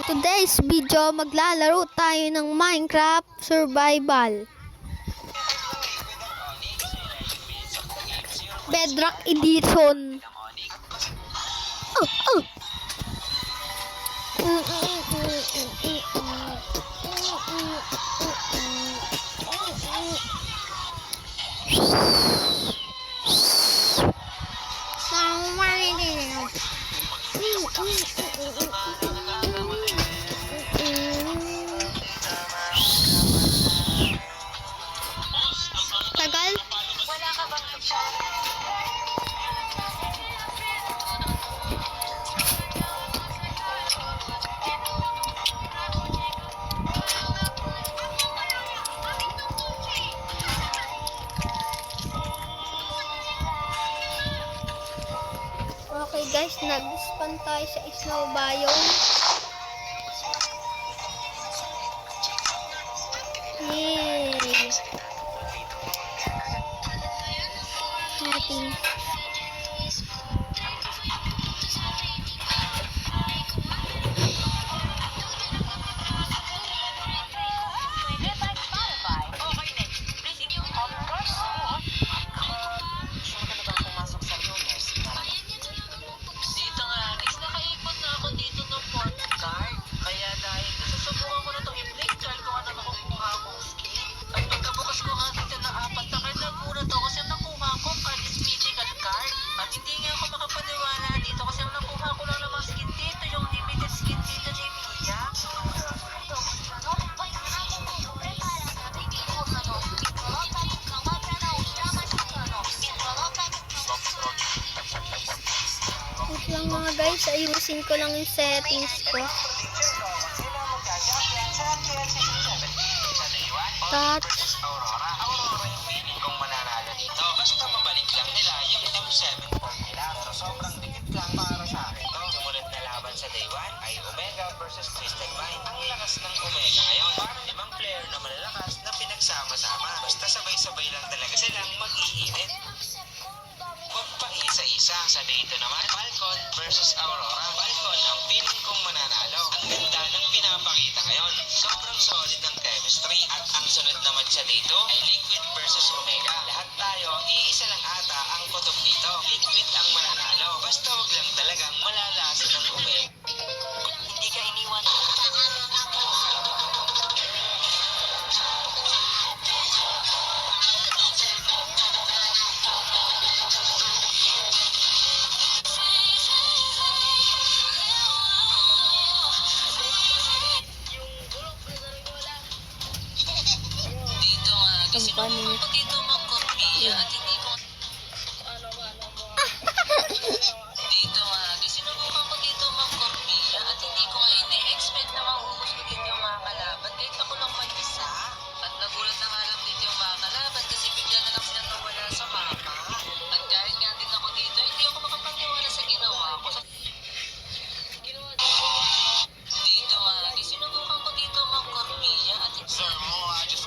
today's video, maglalaro tayo ng Minecraft Survival. Bedrock Edition. Tagal? Wala ka bang Okay guys, nag-spawn tayo sa snow biome. Yay! Natin. Okay, next. Please issue of course. Sure ka na bang pumasok sa lunes? Dito nga, Alex, nakaipon na ako dito ng port card. Kaya dahil nasusubukan ko na itong i-play card kung ano makukuha akong skin. At pagkabukas ko nga dito ng apat na card, nagulat ako kasi ang nakuha ko card is mythical card. At hindi nga ako makapaniwala dito kasi ang nakuha ko lang namang skin dito, yung limited skin dito ni Mia. Wait lang mga guys, ayusin ko lang yung settings ko. Touch. Aurora yung feeling kong mananalo dito. Basta mabalik lang nila yung M7 formula. Pero sobrang dikit lang para sa akin to. Sumunod na laban sa day 1 ay Omega versus Twisted Mind. Ang lakas ng Omega ngayon. Parang 5 player na malalakas na pinagsama-sama. Basta sabay-sabay lang talaga silang mag-iinit. Magpaisa-isa. Sa day 2 naman, Falcon versus Aurora. Falcon ang feeling kong mananalo. Ang ganda ng pinapakita ngayon. Sobrang solid ng chemistry. At ang sunod naman sa day 2 ay Liquid versus Omega. Lahat tayo, iisa lang ata ang kutob dito. Liquid ang mananalo. Basta wag lang talagang malalasan ng Omega. Hindi ka iniwan. Dito nga, kasi Company. dito magkorpiya at hindi ko dito nga, kasi sinubukan ko dito magkorpiya at hindi ko nga ini-expect na maubos ko dito yung mga kalaban kahit ako lang mag-isa. At nagulat na nga lang dito yung mga kalaban kasi bigla na lang sila nawala sa mapa. At kahit nga din ako dito, hindi ako makapaniwala sa ginawa ko. Dito nga, kasi sinubukan ko dito magkorpiya at sir mo, just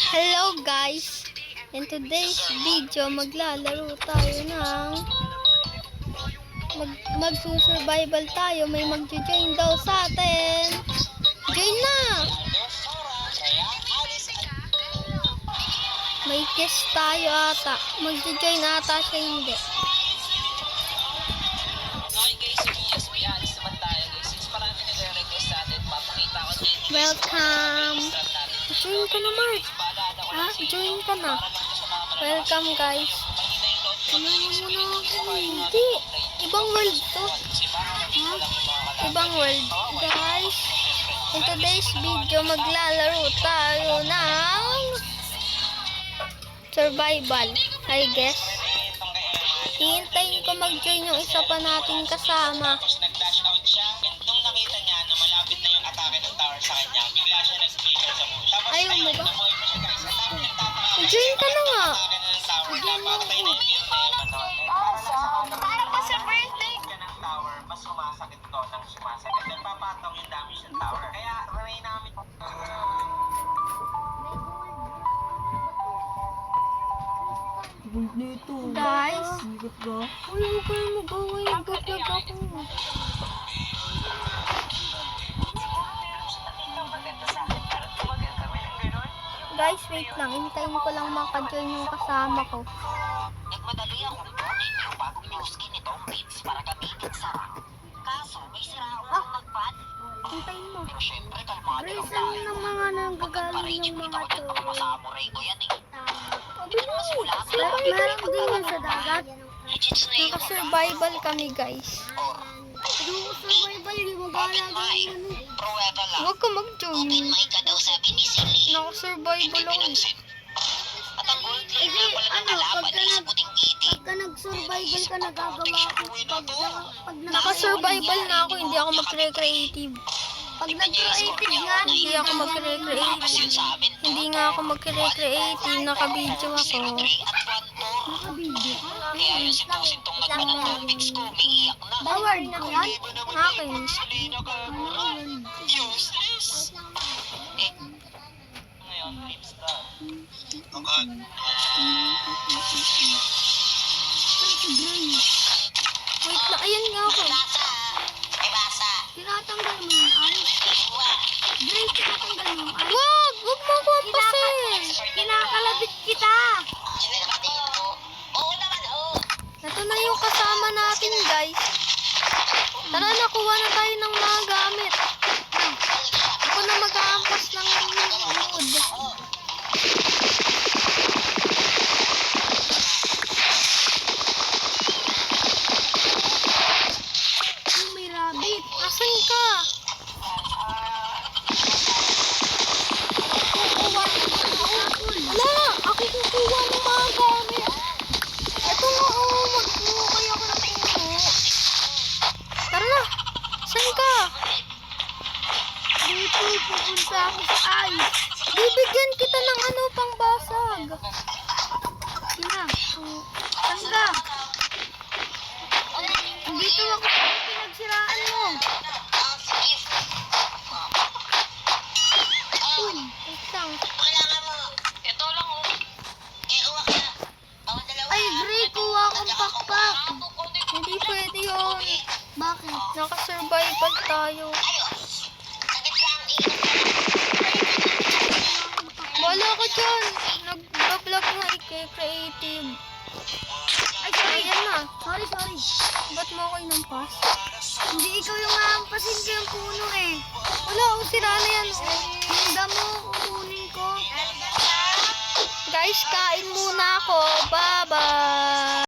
Hello guys! In today's video, maglalaro tayo ng magsusurvival tayo. May magjo-join daw sa atin. Join na! May guest tayo ata. Magjo-join ata siya, hindi. okay guys, so yes, we alis naman tayo guys. Since marami nagre-request sa atin, papakita ko dito. Welcome! Join ka na, Mark. Ha? Join ka na. Welcome guys. Ano muna ako? Hindi. Ibang world to. Ha? Ibang world. Guys, in today's video, maglalaro tayo ng survival, I guess. Hihintayin ko mag-join yung isa pa nating kasama. Tapos nag-dash out siya. And nung nakita niya na malapit na yung atake ng tower sa kanya, bigla siya nag-speaker sa bush. Tapos Ayaw mo ba? nabuhay pa siya guys. At tapos nagtataka Join ka na nga. atake na ng tower. Napatay na yung build na yun. Parang pa sa birthday ka ng tower, mas sumasakit to ng sumasakit. Then papatong yung damage ng tower. Kaya try namin. Guys, Sigot ka? Uy, huwag kayo mag-away. Nag-vlog ako. Guys, wait lang. Hintayin ko lang maka-join yung kasama ko. Nagmadali ako kunin yung bagong new skin nitong Beats para gamitin sa rank. Kaso, may sira ako nagpan. Hintayin mo. Pero syempre, kalmado lang Reason tayo. ng mga nanggagaling yung mga to. Masamuray ko yan eh. Bilis! Meron din yun sa dagat. Legit na yun. Naka-survival kami, guys. Survival, di mo Open mic. Pruweba lang. Huwag ka mag-join. Open mic ka daw sabi ni Silly. Naka-survival Hindi ako. pinansin. At ang gold claim na wala nang kalaban ay sa puting iti. Pagka nag-survival ka, nagagawa ko. Pag Naka-survival na ako, hindi ako mag-recreative. Pag nag-creative nga, Hindi ako Tapos yun mag-recreative. sa amin. Hindi nga ako mag-recreative. Naka-video ako. 03 at 14. nakabidyo ka. Kaya yung sintong-sintong nagpanang topics ko, umiiyak na. Baward ko yan. Akin. Salina ka. Useless. Eh. Ngayon, lips ka. Wait lang. Ayan nga ako. May basa. Tinatanggal mo yung ayos. Drake, tinatanggal mo yung ayos. Wag! Wag mo ako ampasin! Kinakalabit kita. Sinalabatiin ko. Oo naman, oo. Ito na yung kasama natin, guys. Tara, nakuha na tayo ng mga gamit. Ako na mag-aampas ng wood. Yung may rabbit. Asan ka? Wala! Ako kukuha ng mga gamit. Ito nga, oh. Magkuha ako ng puno. Tara na. Saan ka? Dito, pupunta ako sa ice. Bibigyan kita ng ano pang basag. Sina, saan ka? Dito ako sa pinagsiraan mo. Uy, wait lang. Kailangan mo. Ito lang, oh. Eh, uwak na. Bawang dalawa. Ay, Dre, kuha akong pakpak. Hindi pwede yun. Bakit? Naka-survival tayo. Sagit lang, Wala ka dyan. Nag-vlog nga i-creative. Ay, sorry. Ayan na. Sorry. Ba't mo ako inampas? Hindi ikaw yung aampasin ko yung puno eh. Wala, sira na yan. Yung damo, kukunin ko. Guys, kain muna ako. Bye-bye.